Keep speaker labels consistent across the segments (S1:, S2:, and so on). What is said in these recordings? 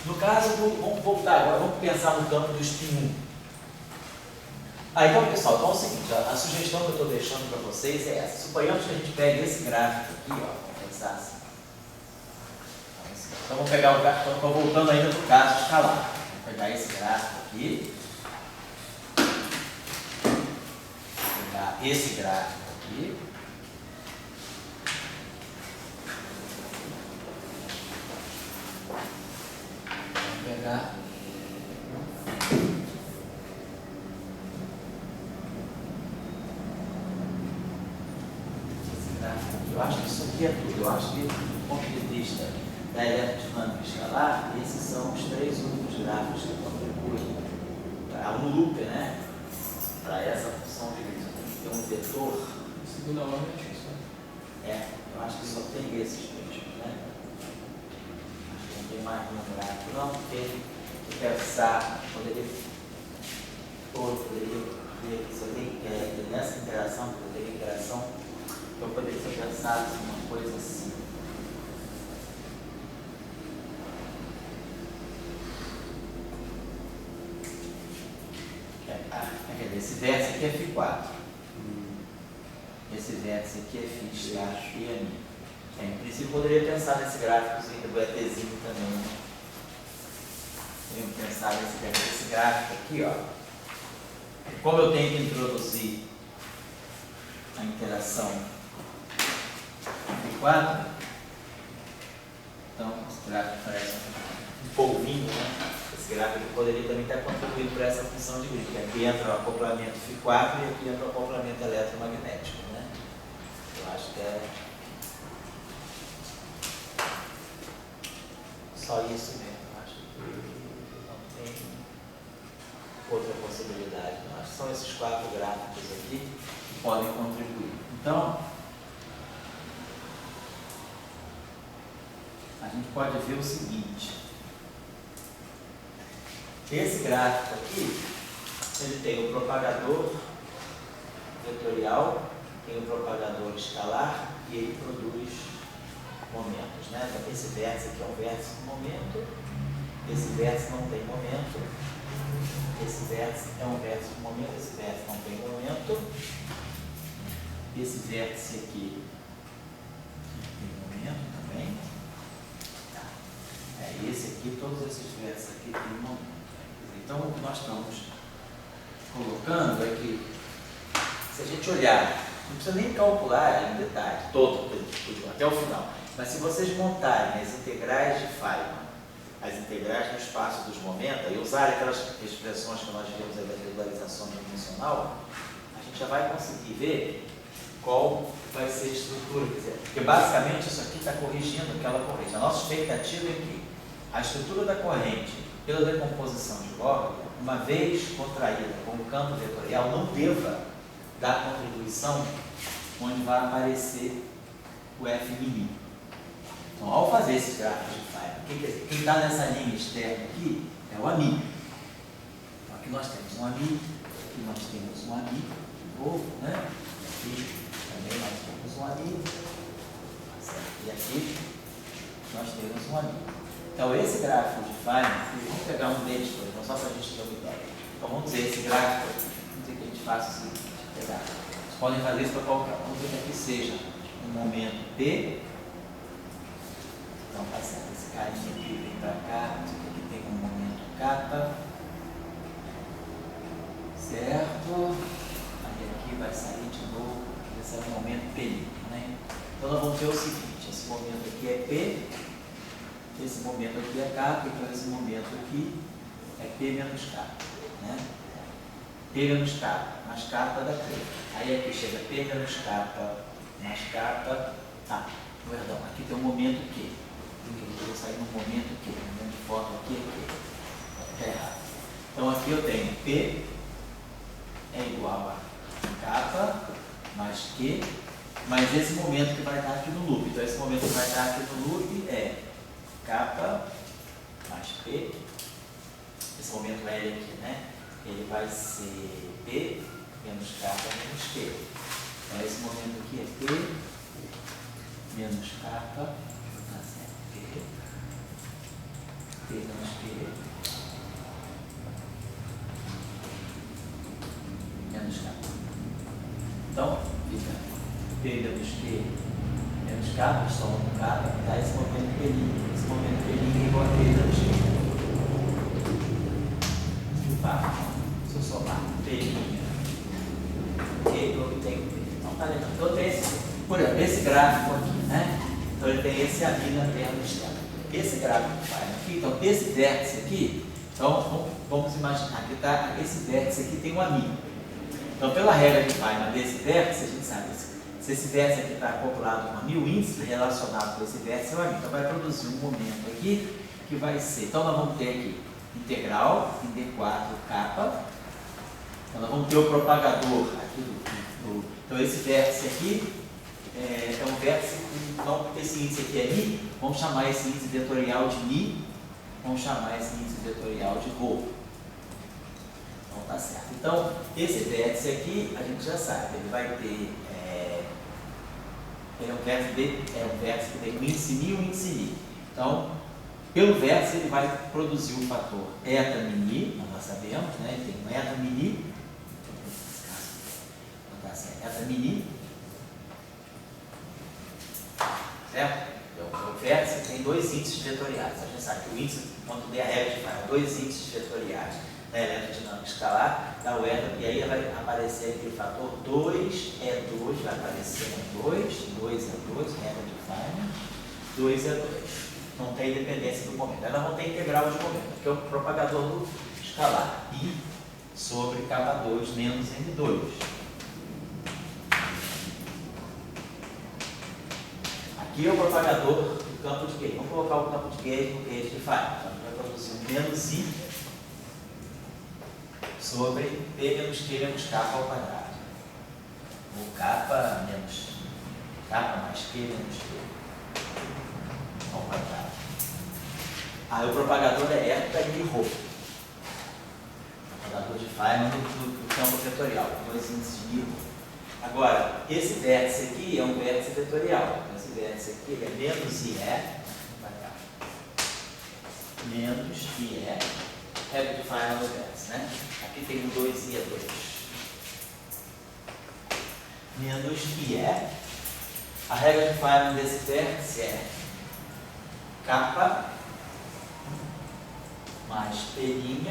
S1: No caso, vamos voltar agora, vamos pensar no campo do spin 1. Então, pessoal, então é o seguinte, a sugestão que eu estou deixando para vocês é essa. Suponhamos que a gente pegue esse gráfico aqui, ó, vamos pensar assim. Então, vamos pegar o gráfico, estou voltando ainda para o caso escalar. Vamos pegar esse gráfico aqui. Vou pegar esse gráfico aqui. Vamos pegar esse gráfico aqui. Eu acho que isso aqui é tudo. Eu acho que, do ponto de vista da eletrodinâmica escalar, esses são os três únicos gráficos que contribuem para um loop, né? Para essa função de grid. Tem um vetor.
S2: Segunda ordem, acho que só.
S1: Eu acho que só tem esses mesmos, né? Acho que não tem mais um gráfico, não, porque eu pensar, poderia ver se eu tenho nessa interação, eu poderia ter pensado em uma coisa assim. Esse vértice aqui é Φ4. Esse vértice aqui é Φ e é Mi. Em princípio, poderia pensar nesse gráficozinho do ETzinho também. Né? Podemos pensar nesse gráfico aqui, ó. Como eu tenho que introduzir a interação Φ4, então esse gráfico parece um polvinho, né? Esse gráfico poderia também estar contribuindo para essa função de grid. Aqui entra o acoplamento Φ4 e aqui entra o acoplamento eletromagnético. Né? Eu acho que é só isso mesmo. Eu acho que não tem outra possibilidade. Eu acho que são esses 4 gráficos aqui que podem contribuir. Então, a gente pode ver o seguinte. Esse gráfico aqui, ele tem o propagador vetorial, tem o propagador escalar e ele produz momentos, né? Então, esse vértice aqui é um vértice com momento, esse vértice não tem momento, esse vértice é um vértice com momento, esse vértice não tem momento, esse vértice aqui tem momento também. Tá. Esse aqui, todos esses vértices aqui têm momento. Então, o que nós estamos colocando é que, se a gente olhar, não precisa nem calcular em detalhe, todo, até o final, mas se vocês montarem as integrais de Feynman, as integrais no espaço dos momentos, e usarem aquelas expressões que nós vimos aí da regularização dimensional, a gente já vai conseguir ver qual vai ser a estrutura. Quer dizer, porque basicamente isso aqui está corrigindo aquela corrente. A nossa expectativa é que a estrutura da corrente, pela decomposição de Borg, uma vez contraída com o campo vetorial, não deva dar contribuição onde vai aparecer o F mini. Então, ao fazer esses gráficos de Feynman, quem está nessa linha externa aqui é o amigo. Então, aqui nós temos um amigo, aqui nós temos um amigo, de novo, né? Aqui também nós temos um amigo, e aqui nós temos um amigo. Então, esse gráfico de Feynman, vamos pegar um deles, então, só para a gente ter uma ideia. Então, vamos dizer, esse gráfico, vamos dizer que a gente faça o seguinte, pegar. Vocês podem fazer isso para qualquer um, vamos dizer que aqui seja um momento P. Então, tá certo, esse carinha aqui vem para cá, aqui tem um momento K. Certo? Aí aqui vai sair de novo, vai sair um momento P, né? Então, nós vamos ter o seguinte, esse momento aqui é P. Esse momento aqui é K, então esse momento aqui é P menos K, né? P menos K, mais K da P. Aí aqui chega P menos K mais K. Perdão, aqui tem um momento Q. Eu vou sair no momento Q, no momento de foto aqui é Q. Está errado. Então aqui eu tenho P é igual a K mais Q, mais esse momento que vai estar aqui no loop. Então esse momento que vai estar aqui no loop é K mais P, esse momento L aqui, né? Ele vai ser P menos K menos Q. Então, esse momento aqui é P menos K, P menos P menos Q menos K, soma com K, dá esse momento P'. Esse momento P' é igual a P menos Q. Se eu somar P', eu obtenho P. Então, tá legal. Então, tem por exemplo, esse gráfico aqui, né? Então, ele tem esse AB na perna externa. Esse gráfico que faz aqui, então, esse vértice aqui, então, vamos imaginar que tá, esse vértice aqui tem um amigo. Então, pela regra de Feynman desse vértice, a gente sabe se esse vértice aqui está acoplado com um amigo, o índice relacionado com esse vértice é o amigo. Então, vai produzir um momento aqui que vai ser, então, nós vamos ter aqui integral em D4K. Então, nós vamos ter o propagador aqui então, esse vértice aqui é um vértice, então, esse índice aqui é Mi, vamos chamar esse índice vetorial de Mi, vamos chamar esse índice vetorial de Rho. Então, tá certo. Então, esse vértice aqui, a gente já sabe, ele vai ter, ele é um vértice que tem um índice Mi e um índice Mi. Então, pelo vértice, ele vai produzir o fator eta mini, nós já sabemos, né? Ele tem um eta mini, então, tá certo, eta mini, certo? Então, o vértice tem dois índices vetoriais. A gente sabe que o índice, quando der a regra de Feynman, dois índices vetoriais da eletrodinâmica escalar, dá o eta, e aí vai aparecer aquele fator 2E2, vai aparecer 2 é 2, regra de Feynman, 2E2. Não tem dependência do momento. Aí nós vamos ter integral de momento, que é o propagador do escalar, I sobre K2 menos N2. Aqui é o propagador do campo de gauge. Vamos colocar o campo de gauge no gauge de Feynman. Então, a gente vai produzir um menos I sobre P menos Q menos K ao quadrado. Ou K menos K mais Q menos Q ao quadrado. Aí o propagador é eta e Rho. O propagador de Feynman do campo vetorial, com dois índices de Mi. Agora, esse vértice aqui é um vértice vetorial. Esse vértice aqui é menos IE, vai cá. Menos IE, regra de Feynman do vértice, né? Aqui tem um 2IE2. Menos IE. A regra de Feynman desse vértice é K mais P'.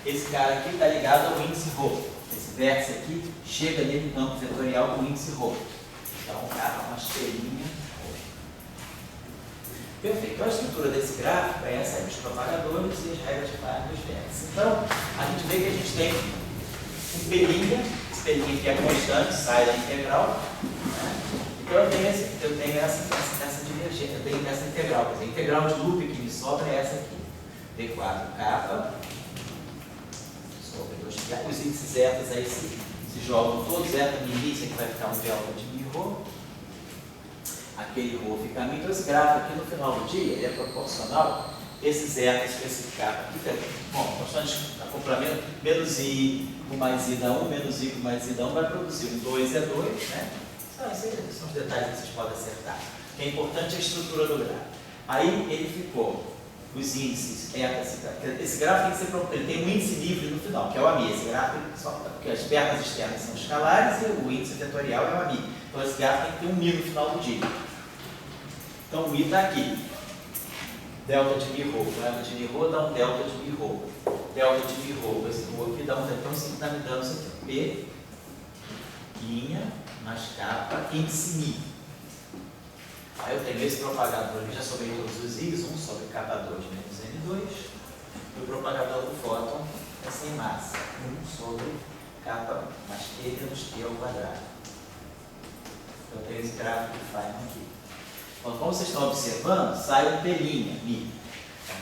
S1: Esse cara aqui está ligado ao índice Rho. Esse vértice aqui chega nele no campo vetorial com o índice Rho. Então, K mais P'. Perfeito. Então, a estrutura desse gráfico é essa aí, os propagadores e as regras de Feynman dos vértices. Então, a gente vê que a gente tem um P', esse P' aqui é constante, sai da integral. Né? Então, eu tenho essa divergência, eu tenho essa integral. Quer dizer, a integral de loop que me sobra é essa aqui. D4K sobre 2π. Os índices zetas aí se jogam todos, zeta mini, isso aqui vai ficar um delta de mi Rho. Aquele Rho fica mi. Então, esse gráfico aqui no final do dia, ele é proporcional. Esse zeta especificado aqui, bom, constante acoplamento, menos I com mais I dá 1, menos I com mais I dá 1, vai produzir um 2E2, né? Esses são os detalhes que vocês podem acertar. O que é importante é a estrutura do gráfico. Aí ele ficou, os índices, esse gráfico tem que ser, ele tem um índice livre no final, que é o AMI. Esse gráfico, porque as pernas externas são escalares e o índice vetorial é o AMI. Então esse gráfico tem que ter um Mi no final do dia. Então o Mi está aqui. Delta de Mi Rho. Delta de Mi Rho dá um delta de Mi Rho. Delta de Mi Rho, esse Rho aqui dá um delta. Então você está me dando isso aqui. P, linha, mais K, índice Mi. Aí eu tenho esse propagador, já somei todos os I's, 1 sobre K2 menos N2. E o propagador do fóton é sem massa, 1 sobre K mais Q menos Q ao quadrado. Eu tenho esse gráfico de Feynman aqui. Então, como vocês estão observando, sai um P', Mi.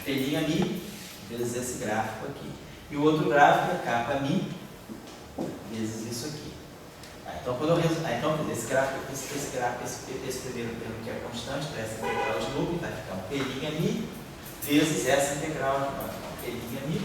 S1: P' Mi vezes esse gráfico aqui. E o outro gráfico é K Mi vezes isso aqui. Então, quando eu então, esse primeiro termo que é constante, para essa integral de loop, vai ficar um P' Mi vezes essa integral de loop. Então, P' Mi.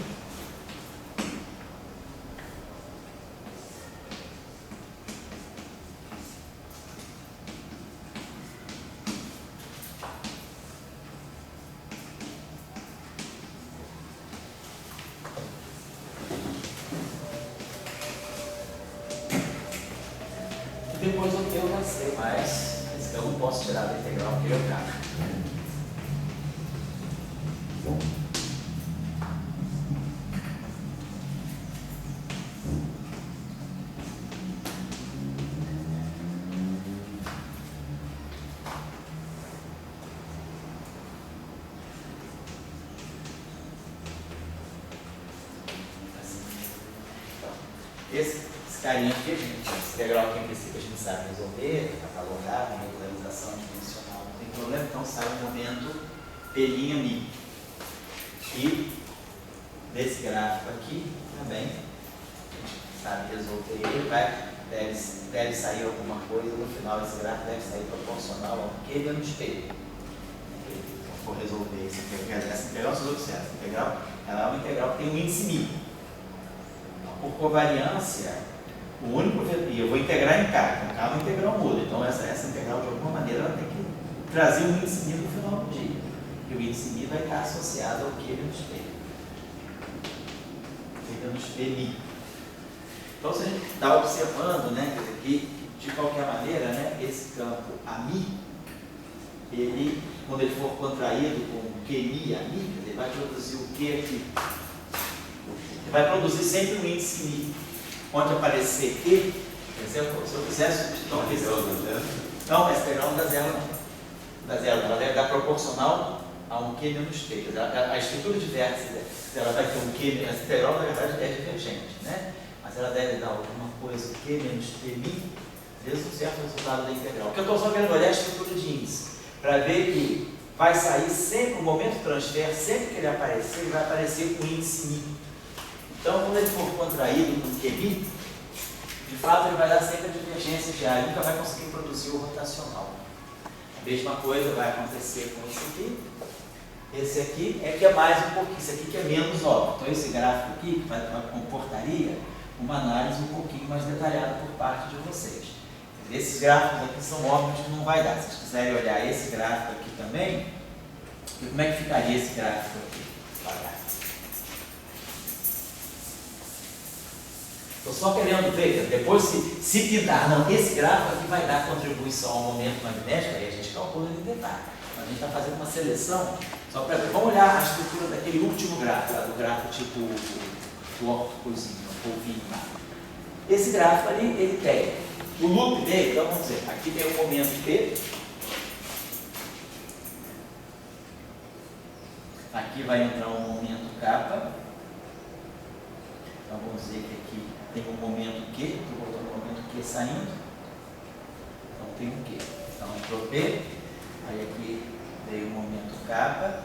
S1: Depois eu tenho ser mais. Eu não posso tirar da integral porque eu cabe. Esse carinha aqui, esse integral aqui, em princípio, a gente sabe resolver, catalogar, regularização dimensional, não tem problema, então sai o momento P', e desse gráfico aqui também, a gente sabe resolver ele, deve sair alguma coisa, no final esse gráfico deve sair proporcional ao Q menos P. Se for resolver essa integral, vocês observam, essa integral, ela é uma integral que tem um índice μ. Por covariância, o único vetor, e eu vou integrar em K, então K é uma integral muda, então essa integral de alguma maneira ela tem que trazer um índice μ no final do dia, e o índice μ vai estar associado ao Q menos P. Q menos P'. Então se a gente está observando, né, que de qualquer maneira, né, esse campo Ami, ele, quando ele for contraído com QI, Ami, ele vai produzir o Q aqui. Vai produzir sempre um índice μ. Onde aparecer Q, por exemplo, se eu fizer substituição, não, essa integral não dá zero, não. Dá zero, ela deve dar proporcional a um Q menos P. A estrutura de vértice ela vai ter um Q, essa integral na verdade é divergente, né? Mas ela deve dar alguma coisa Q menos P', vezes um certo resultado da integral. Porque eu estou só querendo olhar a estrutura de índice, para ver que vai sair sempre, o momento transfer, sempre que ele aparecer, ele vai aparecer com índice μ. Então, quando ele for contraído com QB, de fato ele vai dar sempre a divergência de A, ele nunca vai conseguir produzir o rotacional. A mesma coisa vai acontecer com esse aqui. Esse aqui é que é mais um pouquinho, esse aqui que é menos óbvio. Então, esse gráfico aqui comportaria uma análise um pouquinho mais detalhada por parte de vocês. Esses gráficos aqui são óbvios que não vai dar. Se vocês quiserem olhar esse gráfico aqui também, como é que ficaria esse gráfico aqui? Estou só querendo ver, depois se pintar, não, esse gráfico aqui vai dar contribuição ao momento magnético, aí a gente calcula em detalhe. A gente está fazendo uma seleção, só para ver, vamos olhar a estrutura daquele último gráfico, do gráfico tipo o octocozinho, o polvinho lá. Esse gráfico ali, ele tem o loop dele, então vamos dizer, aqui tem o momento P, aqui vai entrar um momento K, então vamos dizer que aqui tem um momento Q, estou botando o momento Q saindo, então tem um Q, então entrou P, aí aqui veio o momento K,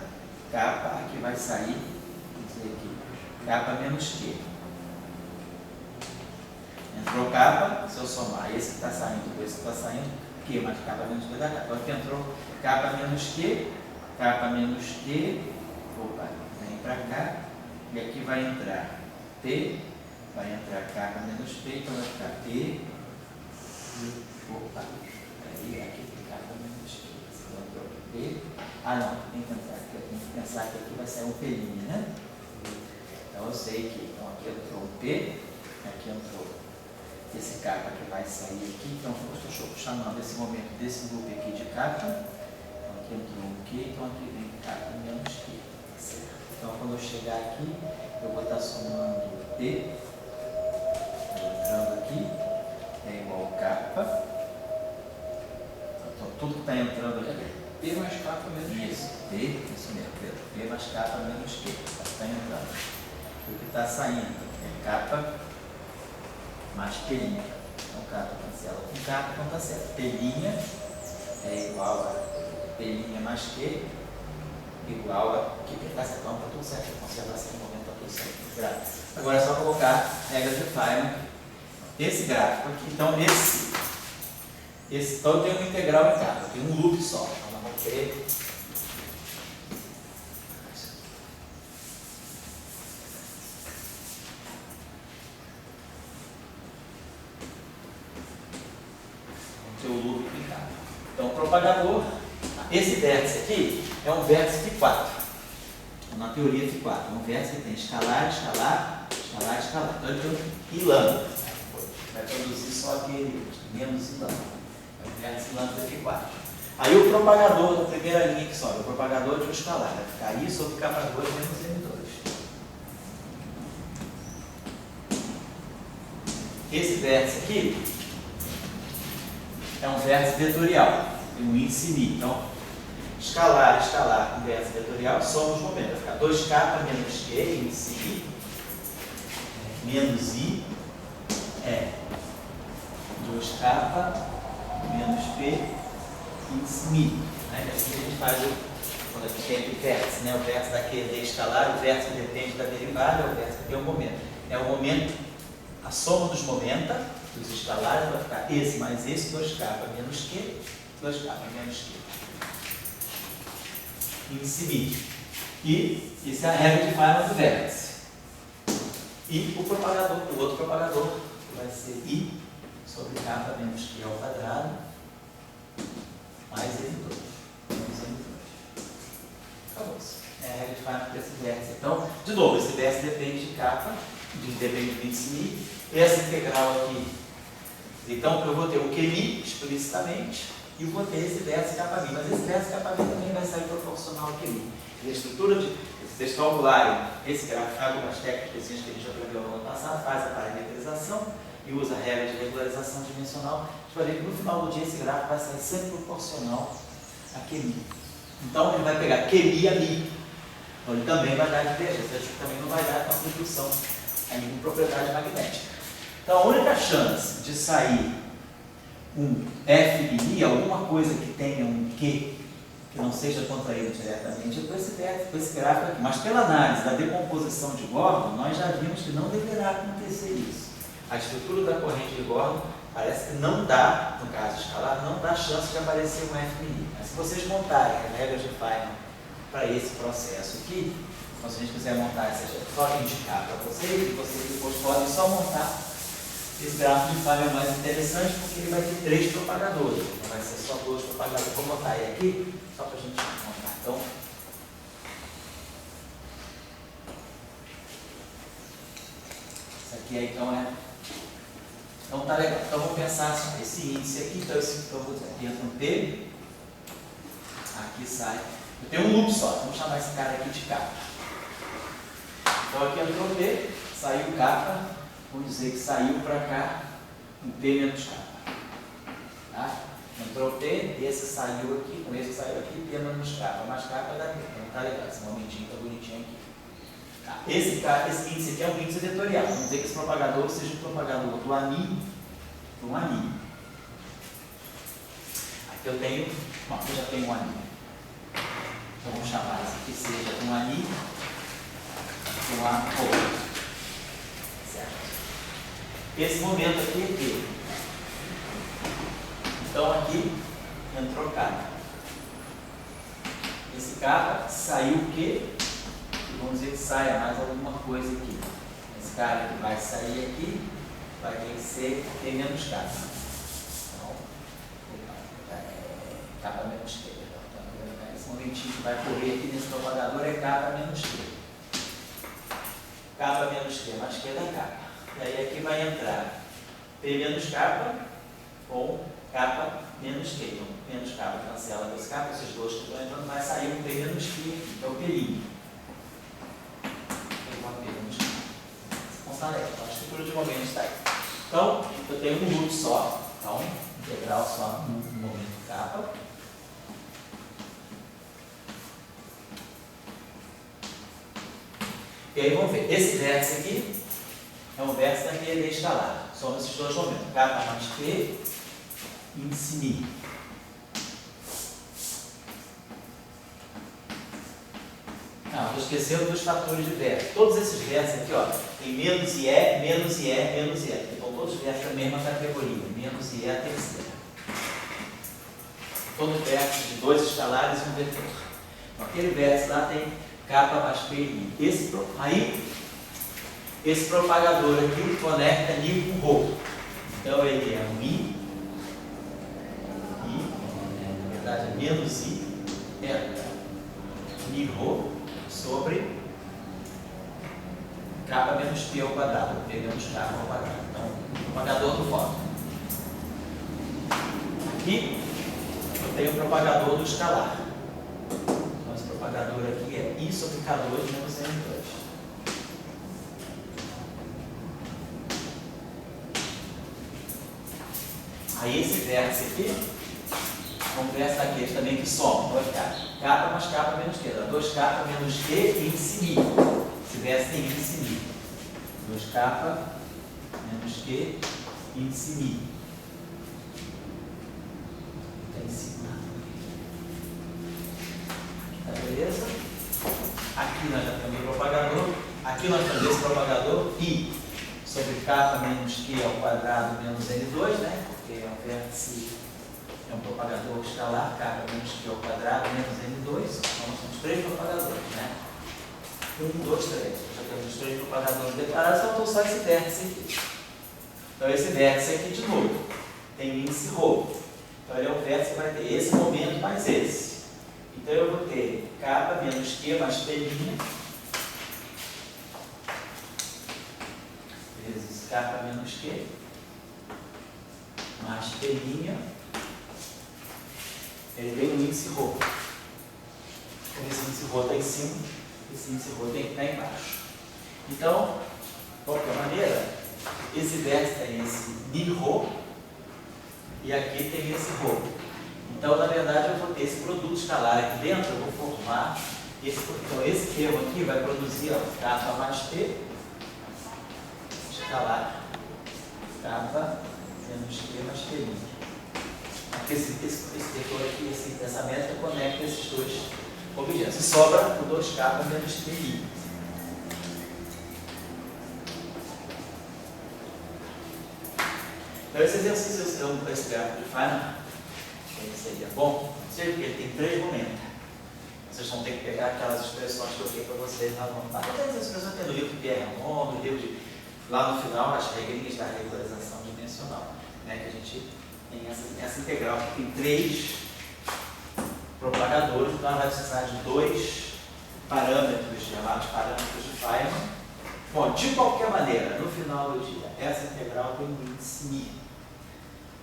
S1: aqui vai sair, vamos dizer aqui, K menos Q. Entrou K, se eu somar esse que está saindo com esse que está saindo, Q mais K menos Q dá K. Então aqui entrou K menos Q, opa, vem para cá, e aqui vai entrar P, vai entrar K menos P, então vai ficar P, opa, aí aqui tem K menos P, então entrou P, não, tem que pensar que aqui vai sair um P', né? Então eu sei que então, aqui entrou um P, aqui entrou esse K que vai sair aqui, então eu estou chamando esse momento desse loop aqui de K, então aqui entrou um Q, então aqui vem K menos Q, certo? Então quando eu chegar aqui, eu vou estar somando P, entrando aqui, é igual a K, então tudo que está entrando aqui,
S2: P mais K menos
S1: isso, P, isso mesmo, P mais K menos Q, está entrando. O que está saindo é K mais P'. Então K cancela com K, então está certo. P' é igual a P' mais Q, igual a Q. Está certo, então está tudo certo. A conservação do momento está tudo certo. Agora é só colocar regra de Feynman. Esse gráfico aqui, então então eu tenho uma integral em K, eu tenho um loop só. Então nós vamos ter o loop aplicado. Então, o propagador, esse vértice aqui é um vértice φ4. Na teoria φ4, é um vértice que tem escalar, escalar, escalar, escalar. Então, ele tem um ilano. Vai produzir só aquele menos ilano. vértice lambda equático. Aí o propagador da primeira linha que sobe, o propagador de um escalar, vai ficar I sobre K2 menos M2. Esse vértice aqui é um vértice vetorial, tem um índice μ. Então, escalar com vértice vetorial, soma os momentos. Vai ficar 2K menos Q, índice I, menos I, é 2K menos P, índice μ. Né? Assim a gente faz quando a gente tem aqui vértice, né? O vértice daquele é escalar, o vértice depende da derivada, o vértice aqui é o momento. É o momento, a soma dos momenta, dos escalares, vai ficar esse mais esse, 2K menos Q, 2K menos Q. Índice μ. E isso é a regra de Feynman do vértice. E o propagador, o outro propagador, vai ser I sobre K menos Q ao quadrado, mais M2. Menos M2. Acabou-se. É a regra de Feynman desse vértice. Então, de novo, esse vértice depende de K, depende do índice μ. Essa integral aqui. Então, eu vou ter o QI explicitamente e eu vou ter esse vértice Kμ. Mas esse vértice Kμ também vai sair proporcional ao QI. E a estrutura de vocês calcularem esse gráfico, algumas técnicas que a gente aprendeu no ano passado, faz a parametrização e usa a regra de regularização dimensional. Eu falei que no final do dia esse gráfico vai sair sempre proporcional a QI. Então, ele vai pegar QI a μ. Então, ele também vai dar divergência. Acho que também não vai dar contribuição a nenhuma propriedade magnética. Então, a única chance de sair um F de I, alguma coisa que tenha um Q, que não seja contraído diretamente, é com esse vértice, com esse gráfico aqui. Mas pela análise da decomposição de Gordon, nós já vimos que não deverá acontecer isso. A estrutura da corrente de Gordon parece que não dá, no caso escalar, não dá chance de aparecer um F de I. Mas se vocês montarem as regras de Feynman para esse processo aqui, então, se a gente quiser montar essa, só indicar para vocês, e vocês depois podem só montar. Esse gráfico de Feynman é mais interessante porque ele vai ter 3 propagadores. Não vai ser só 2 propagadores. Vou botar ele aqui, só para a gente montar. Então, isso aqui aí, então é. Então tá legal. Então vamos pensar assim, esse índice aqui, então esse eu vou dizer, aqui entra um P, aqui sai. Eu tenho um loop só, vamos chamar esse cara aqui de K. Então aqui entrou P, saiu K, vamos dizer que saiu para cá um P menos K. Tá? Entrou P, esse saiu aqui, com esse saiu aqui, P menos K. Mais K vai dar P. Então tá legal, esse momentinho tá bonitinho aqui. Tá? Esse índice aqui é um índice vetorial. Vamos dizer que esse propagador seja o propagador do ANI para um ANI. Aqui eu tenho, bom, aqui eu já tenho um ANI. Então vamos chamar esse aqui seja um ANI, um A outro. Certo? Esse momento aqui é Q. Então aqui entrou K. Esse K saiu o Q. Vamos dizer que saia mais alguma coisa aqui. Esse cara que vai sair aqui vai ter que ser T menos K. Então, K menos Q. Então, esse momentinho que vai correr aqui nesse propagador é K menos Q. K menos Q mais Q da K. E aí aqui vai entrar P menos K com K menos Q. Então, menos K cancela com esse K, esses dois que estão entrando, vai sair um P menos Q, que é o P'. Então, a estrutura de momento está aí. Então, eu tenho um loop só. Então, integral só no momento K. E aí vamos ver. Esse vértice aqui é um vértice da rede escalar. Soma esses dois momentos. K mais P, índice μ. Não, estou esquecendo dos fatores de vértice. Todos esses vértices aqui, ó, tem menos IE, menos IE, menos IE. Então, todos os vértices da mesma categoria. Menos IE a terceira. Todo vértice de 2 escalares e um vetor. Então, aquele vértice lá tem K mais P e I. Esse propagador aqui conecta Ni com Rho. Então, ele é um I, na verdade é menos I, Ni Rho sobre K menos P ao quadrado, P menos K ao quadrado. Então, propagador do fóton. aqui eu tenho o propagador do escalar. Então esse propagador aqui é I sobre K2 menos N2. Aí esse vértice aqui, é um vértice daqueles também que soma, vai ficar K mais K menos Q, 2K menos Q e índice μ. Esse vértice tem índice μ. 2K menos Q, índice μ. Está em cima. Tá beleza? Aqui nós já temos o propagador. Aqui nós temos esse propagador I sobre K menos Q ao quadrado menos N2, né? Porque é um vértice, é um propagador escalar, K menos Q ao quadrado menos N2. Então nós temos 3 propagadores, né? 1, 2, 3. Já temos os 3 propagadores declarados, faltou só esse vértice aqui. Então esse vértice aqui de novo tem índice ρ. Então ele é um vértice que vai ter esse momento mais esse. Então eu vou ter K menos Q mais P', vezes K menos Q mais P', ele tem o índice ρ. Esse índice ρ está em cima, esse índice ρ tem que estar embaixo. Então, de qualquer maneira, esse vértice tem esse μ e aqui tem esse ρ. Então, na verdade, eu vou ter esse produto escalar aqui dentro, eu vou formar então esse termo aqui vai produzir K mais P escalar K menos Q mais P'. Esse vetor aqui, essa métrica conecta esses dois objetos. E sobra o 2K menos Q'. Então esse exercício, esse gráfico de Feynman, ele seria bom, porque ele tem 3 momentos. Vocês vão ter que pegar aquelas expressões que eu dei para vocês lá no passado. Todas as expressões tem no livro de Pierre Ramon, no livro de... Lá no final, as regrinhas da regularização dimensional, né, que a gente tem essa integral que tem 3 propagadores, então ela vai precisar de 2 parâmetros, chamados parâmetros de Feynman. Bom, de qualquer maneira, no final do dia, essa integral tem um índice μ.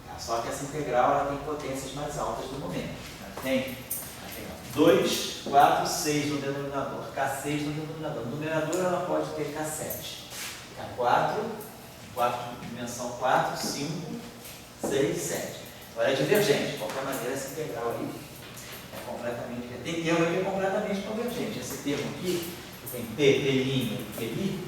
S1: Tá? Só que essa integral ela tem potências mais altas do momento. Ela tem 2, 4, 6 no denominador, K6 no denominador. No numerador ela pode ter K7. K4, 4 dimensão 4, 5, 6, 7. Agora é divergente, de qualquer maneira essa integral aí é completamente divergente. Tem termo aqui que é completamente convergente. Esse termo aqui, que tem P', P' e P',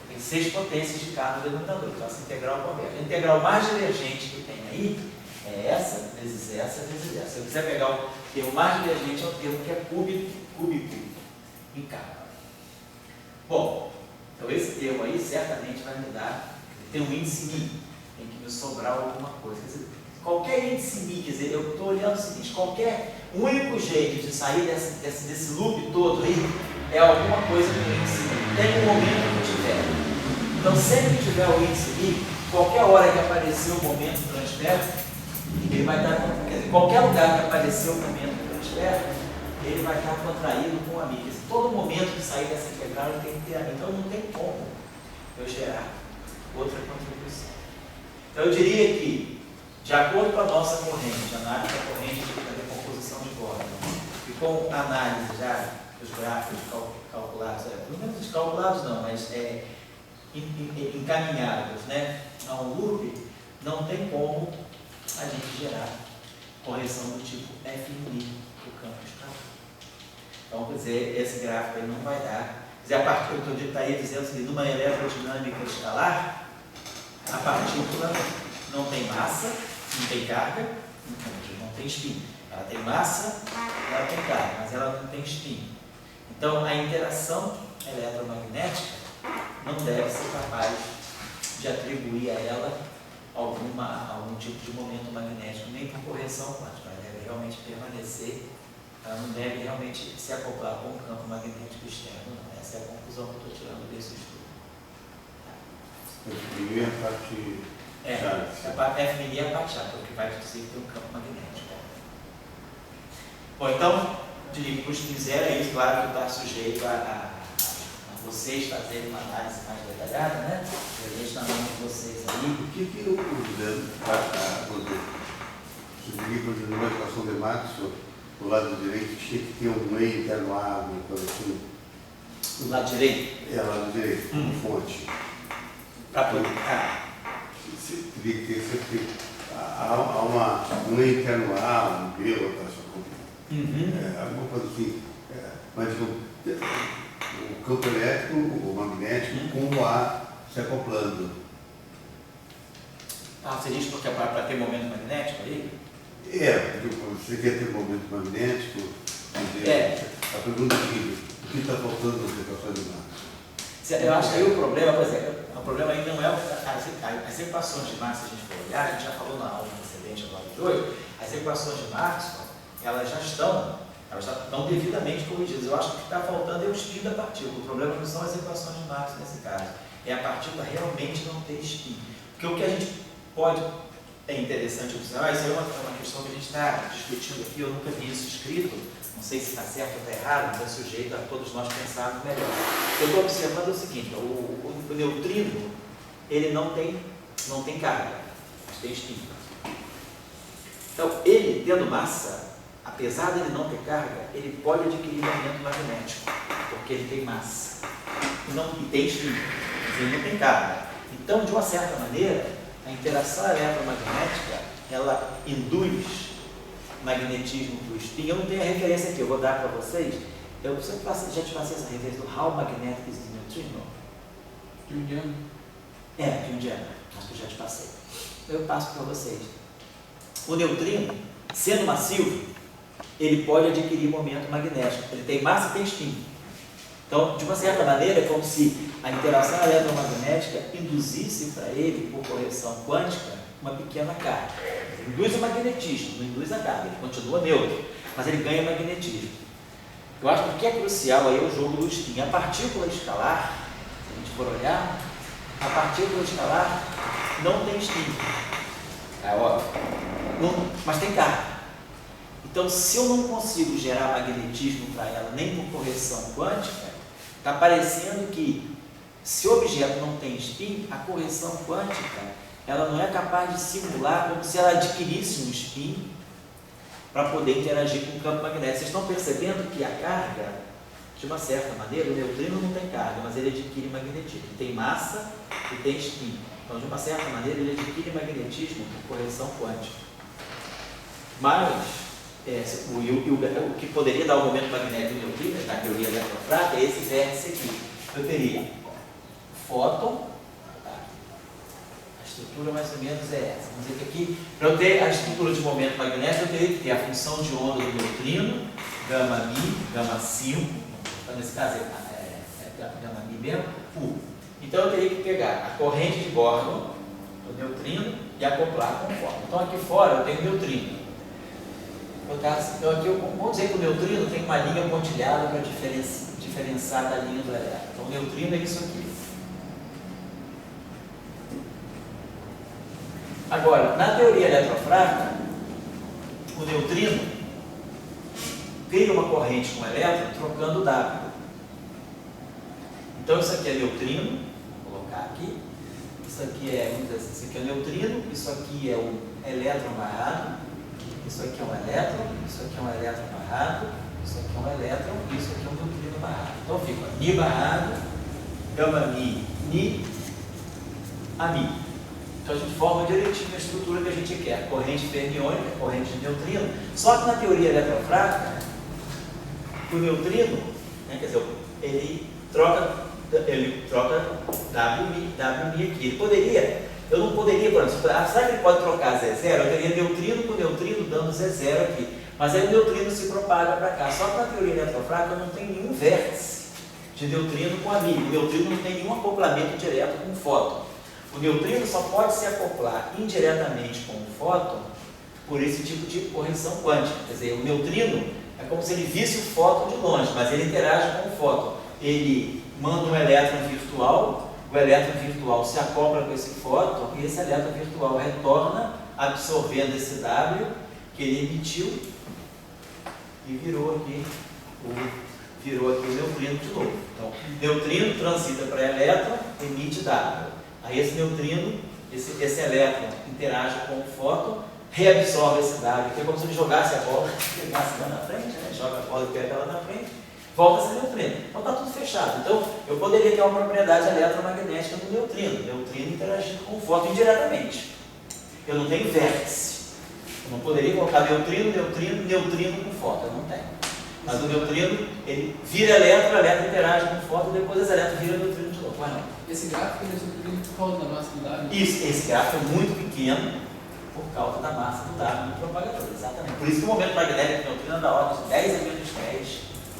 S1: tem 6 potências de K no denominador. Então essa integral converge. A integral mais divergente que tem aí é essa, vezes essa, vezes essa. Se eu quiser pegar o termo mais divergente, é o termo que é cúbico em K. Bom, então esse termo aí certamente vai me dar, tem um índice μ, tem que me sobrar alguma coisa. Quer dizer, qualquer índice μ, quer dizer, eu estou olhando o seguinte, qualquer único jeito de sair desse loop todo aí é alguma coisa com índice μ. Tem um momento que tiver. Então sempre que tiver o índice μ, qualquer hora que aparecer o momento transverso, ele vai estar, quer dizer, qualquer lugar que aparecer o momento transverso, ele vai estar contraído com a μ. Todo momento que sair dessa integral ele tem que ter a μ. Então não tem como eu gerar outra contribuição. Então eu diria que, de acordo com a nossa corrente, a análise da corrente da decomposição de Gordon, e com a análise já dos gráficos calculados, pelo menos descalculados não, mas encaminhados, né, a um loop, não tem como a gente gerar correção do tipo F' do campo escalar. Então, quer dizer, esse gráfico aí não vai dar. Quer dizer, a partícula que eu estaria dizendo que numa eletrodinâmica escalar, a partícula não tem massa, não tem carga, não tem spin. Ela tem massa, ela tem carga, mas ela não tem spin. Então, a interação eletromagnética não deve ser capaz de atribuir a ela algum tipo de momento magnético, nem por correção quântica. Ela deve realmente permanecer, ela não deve realmente se acoplar com o campo magnético externo, não. Essa é a conclusão que eu estou tirando desse estudo.
S3: F' é a parte chata.
S1: A F' é a parte chata, porque vai dizer que tem um campo magnético. Bom, então, diria que para os que quiserem, é isso, claro que está sujeito a vocês fazerem uma análise mais detalhada, né? Eu deixo na mão de vocês aí.
S3: O que o Zé vai poder Você diria que numa equação de Maxwell, do lado direito tinha que ter um meio interno A, uma coisa assim.
S1: Do lado direito?
S3: É, lado direito, como fonte.
S1: Para poder.
S3: Teria que ter sempre. Há um meio interno A, um B, outra coisa. Alguma coisa assim. Mas o campo elétrico, o magnético, com o A se acoplando.
S1: Você diz porque é para ter momento magnético aí?
S3: Porque você quer ter momento magnético, a pergunta é o que está faltando nas equações de Maxwell?
S1: Eu acho que aí o problema, por exemplo, o problema aí não é as equações de Maxwell, se a gente for olhar, a gente já falou na aula precedente agora de hoje, as equações de Maxwell, elas já estão devidamente corrigidas. Eu acho que o que está faltando é o spin da partícula. O problema não são as equações de Maxwell nesse caso, é a partícula realmente não ter spin. Porque o que a gente pode, é interessante observar, isso é uma questão que a gente está discutindo aqui, eu nunca vi isso escrito, não sei se está certo ou está errado, mas é sujeito a todos nós pensarmos melhor. Eu estou observando o seguinte, o neutrino, ele não tem carga, mas tem spin. Então, ele, tendo massa, apesar de ele não ter carga, ele pode adquirir momento magnético, porque ele tem massa. E tem spin, mas ele não tem carga. Então, de uma certa maneira, a interação eletromagnética, ela induz magnetismo para o spin. Eu não tenho a referência aqui, eu vou dar para vocês. Eu sempre já te passei essa referência do How Magnetic is the Neutrino.
S2: Jungiano.
S1: Jungiano. Acho que eu já te passei. Eu passo para vocês. O neutrino, sendo massivo, ele pode adquirir momento magnético. Ele tem massa e tem spin. Então, de uma certa maneira, é como se a interação eletromagnética induzisse para ele, por correção quântica, uma pequena carga. Ele induz o magnetismo, não induz a carga, ele continua neutro, mas ele ganha magnetismo. Eu acho que o que é crucial aí é o jogo do spin. A partícula escalar, se a gente for olhar, a partícula escalar não tem spin. É óbvio. Mas tem carga. Então, se eu não consigo gerar magnetismo para ela, nem por correção quântica, está parecendo que, se o objeto não tem spin, a correção quântica, ela não é capaz de simular como se ela adquirisse um spin para poder interagir com o campo magnético. Vocês estão percebendo que a carga, de uma certa maneira, o neutrino não tem carga, mas ele adquire magnetismo. Ele tem massa e tem spin. Então, de uma certa maneira, ele adquire magnetismo por correção quântica. Mas, o que poderia dar o momento magnético do neutrino, na teoria eletrofrata, é esse vértice aqui. Eu teria o fóton, tá? A estrutura mais ou menos é essa. Vamos dizer que aqui, para eu ter a estrutura de momento magnético, eu teria que ter a função de onda do neutrino, gama mi, gama 5, então nesse caso é gama mi mesmo, U. Então eu teria que pegar a corrente de Gordon do neutrino e acoplar com o fóton. Então aqui fora eu tenho o neutrino. Então aqui vamos dizer que o neutrino tem uma linha pontilhada para diferenciar da linha do elétron. Então o neutrino é isso aqui. Agora, na teoria eletrofrata, o neutrino cria uma corrente com o elétron trocando o W. Então isso aqui é neutrino, vou colocar aqui. Isso aqui vamos dizer assim, isso aqui é neutrino, isso aqui é um elétron barrado. Isso aqui é um elétron, isso aqui é um elétron barrado, isso aqui é um elétron e isso aqui é um neutrino barrado. Então fica Mi barrado, gama Mi, Ni, a Mi. Então a gente forma direitinho a estrutura que a gente quer. Corrente fermiônica, corrente de neutrino. Só que na teoria eletrofrata, o neutrino, quer dizer, ele troca WMi aqui. Eu não poderia, por exemplo, será que ele pode trocar Z0? Eu teria neutrino com neutrino dando Z0 aqui. Mas aí o neutrino se propaga para cá. Só que na teoria eletrofrata não tem nenhum vértice de neutrino com amigo. O neutrino não tem nenhum acoplamento direto com o fóton. O neutrino só pode se acoplar indiretamente com o fóton por esse tipo de correção quântica. Quer dizer, o neutrino é como se ele visse o fóton de longe, mas ele interage com o fóton. Ele manda um elétron virtual. O elétron virtual se acopla com esse fóton e esse elétron virtual retorna absorvendo esse W que ele emitiu e virou aqui o neutrino de novo. Então, neutrino transita para elétron, emite W. Aí esse neutrino, esse elétron interage com o fóton, reabsorve esse W, que é como se ele jogasse a bola, pegasse lá na frente, né? Joga a bola e pega ela na frente, volta a ser neutrino. Então está tudo fechado. Então eu poderia ter uma propriedade eletromagnética do neutrino interagindo com o fóton indiretamente. Eu não tenho vértice. Eu não poderia colocar neutrino com fóton, eu não tenho. Mas o neutrino, ele vira elétron interage com o fóton, depois esse elétron vira neutrino de novo. Mas não.
S2: Esse gráfico ele é sobre por causa da massa do W?
S1: Isso, esse gráfico é muito pequeno por causa da massa do W no propagador, exatamente. Por isso que o momento magnético do neutrino é da ordem de 10 a menos 10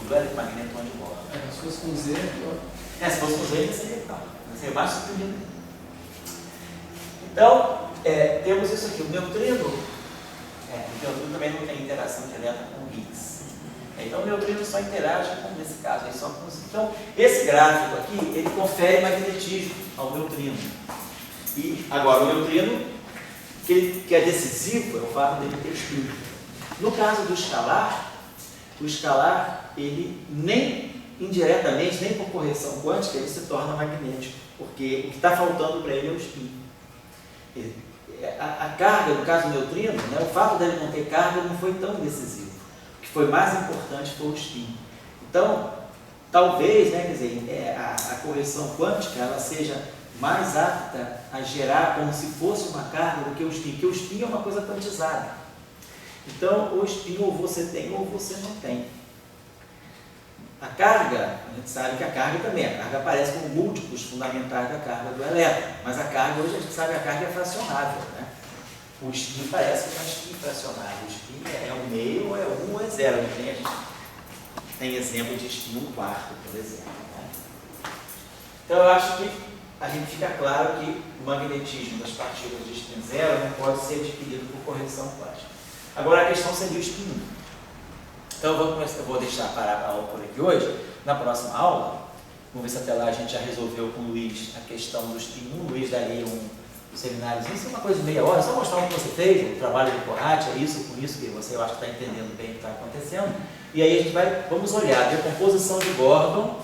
S1: do eletromagnetão de bola.
S2: Se fosse com Z,
S1: se fosse com Z, ele seria tal. Seria mais suprimido. Então, temos isso aqui. O neutrino também não tem interação direta com o Higgs. Então, o neutrino só interage com, nesse caso, só com. Então, esse gráfico aqui, ele confere magnetismo ao neutrino. E agora, o neutrino, que é decisivo, é o fato dele ter espinho. No caso do escalar, o escalar, ele nem indiretamente, nem por correção quântica, ele se torna magnético, porque o que está faltando para ele é o espinho. A carga, no caso do neutrino, né, o fato dele não ter carga não foi tão decisivo. O que foi mais importante foi o spin. Então, talvez, né, quer dizer, a correção quântica ela seja mais apta a gerar como se fosse uma carga do que o spin, porque o spin é uma coisa quantizada. Então, o spin ou você tem ou você não tem. A carga, a gente sabe que a carga também, a carga aparece como múltiplos fundamentais da carga do elétron, mas a carga, hoje a gente sabe que a carga é fracionável, né? O spin parece que é um spin fracionável, o spin é 1/2, ou é 1 ou é 0, a gente tem exemplo de spin 1/4, por exemplo. Né? Então eu acho que a gente fica claro que o magnetismo das partículas de spin 0 não pode ser adquirido por correção quântica. Agora a questão seria o spin 1. Então eu vou deixar parar a aula por aqui hoje. Na próxima aula, vamos ver se até lá a gente já resolveu com o Luiz a questão do spin 1. O Luiz daria um semináriozinho, isso é uma coisa de meia hora, só mostrar o que você fez, o trabalho de Corrate, é isso, com isso que você, eu acho que está entendendo bem o que está acontecendo. E aí a gente vamos olhar a decomposição de Gordon,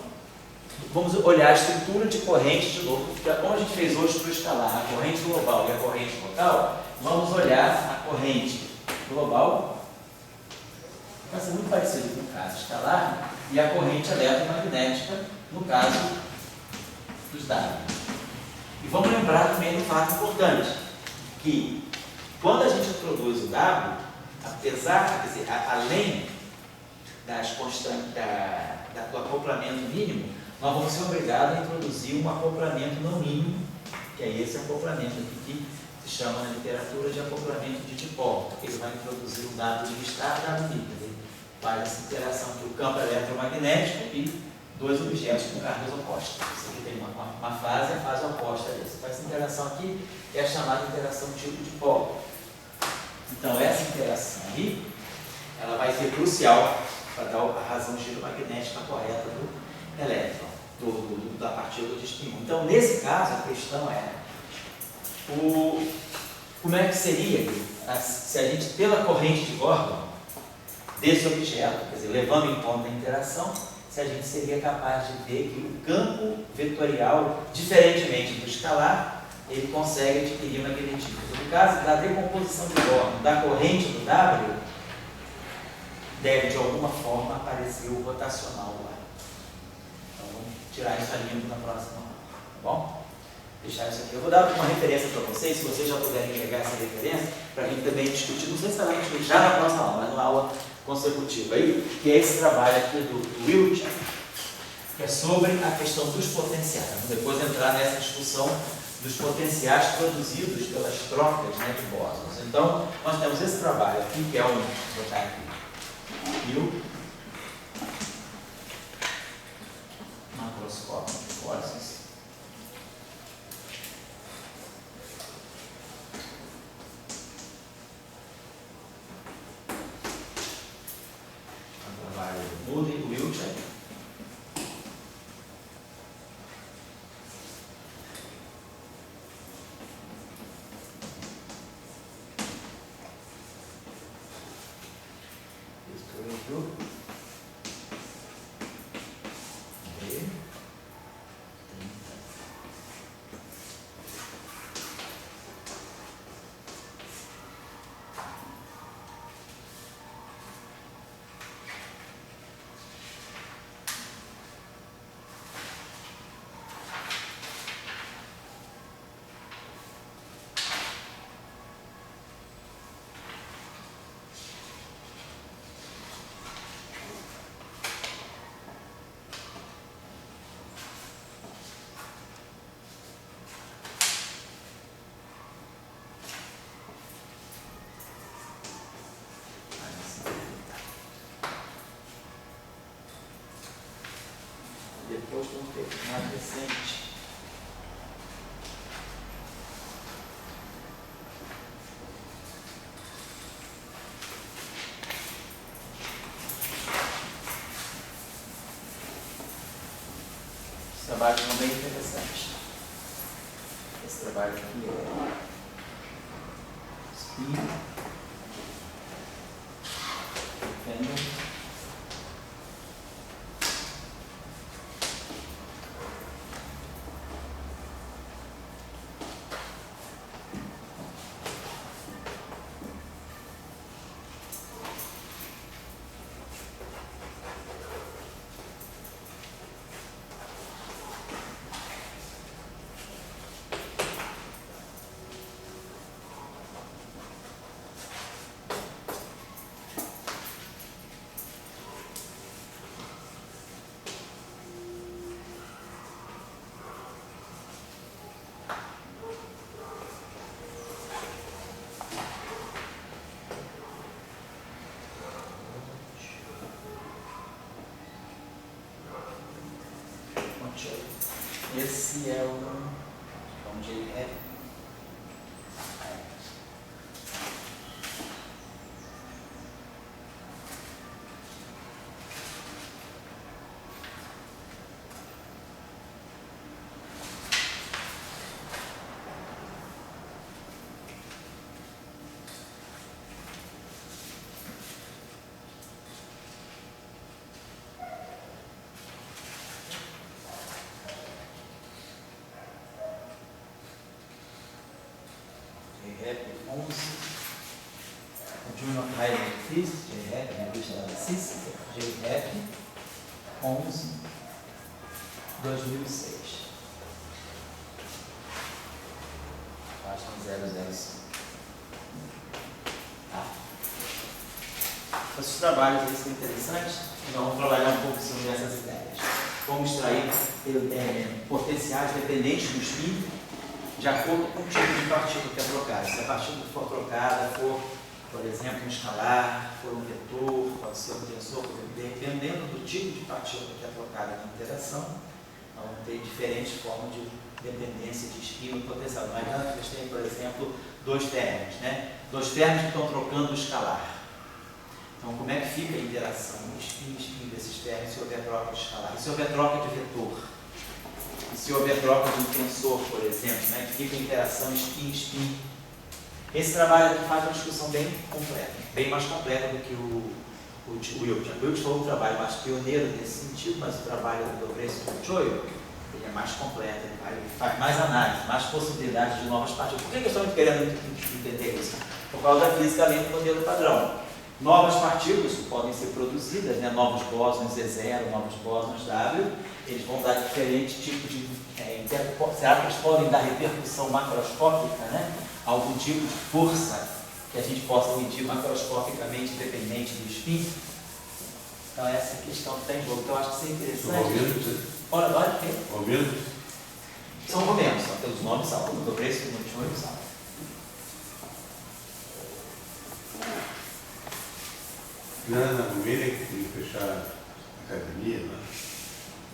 S1: vamos olhar a estrutura de corrente de novo, porque como a gente fez hoje para o escalar, a corrente global e a corrente local, vamos olhar a corrente global, vai ser muito parecido com o caso escalar, e a corrente eletromagnética, no caso dos dados. E vamos lembrar também do fato importante, que quando a gente introduz o W, apesar, quer dizer, além das constantes, do acoplamento mínimo, nós vamos ser obrigados a introduzir um acoplamento não mínimo, que é esse acoplamento aqui, que se chama na literatura de acoplamento de dipolo, porque ele vai introduzir um dado de estar dado quer dizer, faz essa interação entre o campo eletromagnético e dois objetos com cargas opostas. Isso aqui tem uma fase, a fase oposta a isso. Essa interação aqui é a chamada interação tipo dipolo. Então, essa interação aí, ela vai ser crucial para dar a razão giromagnética correta do elétron, da partícula de spin 1. Então, nesse caso, a questão é como é que seria se a gente, pela corrente de Gordon, desse objeto, quer dizer, levando em conta a interação, se a gente seria capaz de ver que o campo vetorial, diferentemente do escalar, ele consegue adquirir magnetismo. No caso da decomposição de Gordon, da corrente do W, deve de alguma forma aparecer o rotacional lá. Então vamos tirar isso limpo na próxima aula, tá bom? Deixar isso aqui. Eu vou dar uma referência para vocês, se vocês já puderem pegar essa referência, para a gente também discutir, não sei se vai discutir já na próxima aula, mas numa aula consecutiva aí, que é esse trabalho aqui do Wiltshire, que é sobre a questão dos potenciais. Vamos depois entrar nessa discussão dos potenciais produzidos pelas trocas, né, de bósons. Então, nós temos esse trabalho aqui, que é vou botar aqui, macroscópio de forças. O trabalho do Moody e do Wiltshire. recente. Esse trabalho é bem interessante. Esse trabalho aqui é Spin, Dependent, esse é onde ele é. JREP 11, Journal of Higher Physics, JREP, revista da CIS, JREP 11, 2006, página 005. Tá? Esses trabalhos aí são interessantes, nós vamos trabalhar um pouco sobre essas ideias. Vamos extrair potenciais dependentes do spin de acordo com o tipo de partícula que é trocada. Se a partícula for trocada, for, por exemplo, um escalar, for um vetor, pode ser um tensor, dependendo do tipo de partícula que é trocada na interação, nós vamos ter diferentes formas de dependência de spin e potencial. Mas eles têm, por exemplo, dois términos, né? Dois términos que estão trocando o escalar. Então, como é que fica a interação spin desses términos se houver troca de escalar? E se houver troca de vetor? E se houver troca de um tensor, por exemplo, né, que fica a interação spin-spin. Esse trabalho aqui faz uma discussão bem completa, bem mais completa do que o Wildt. O Wildt foi um trabalho mais pioneiro nesse sentido, mas o trabalho do Dobreski e do Choyo, ele é mais completo, ele faz mais análise, mais possibilidades de novas partículas. Por que eu estou querendo entender isso? Por causa da física além do modelo padrão. Novas partículas podem ser produzidas, né? Novos bósons E0, novos bósons W, eles vão dar diferentes tipos de... será que eles podem dar repercussão macroscópica, né? Algum tipo de força que a gente possa medir macroscopicamente independente do spin? Então essa é a questão que está em jogo. Então eu acho que isso é interessante. Olha,
S3: Momentos?
S1: São momentos, só que os nomes são, o Dobreski e o Choyo são.
S3: Na Romênia, que queria fechar a academia, né?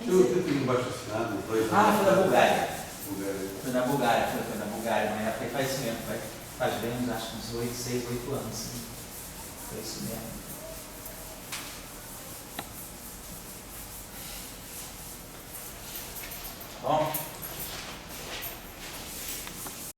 S3: Eu tenho um baixo assinado, não foi?
S1: Foi na Bulgária.
S3: Bulgária.
S1: Foi na Bulgária, mas faz isso mesmo, faz bem, acho que uns 6, 8 anos. Sim. Foi isso mesmo.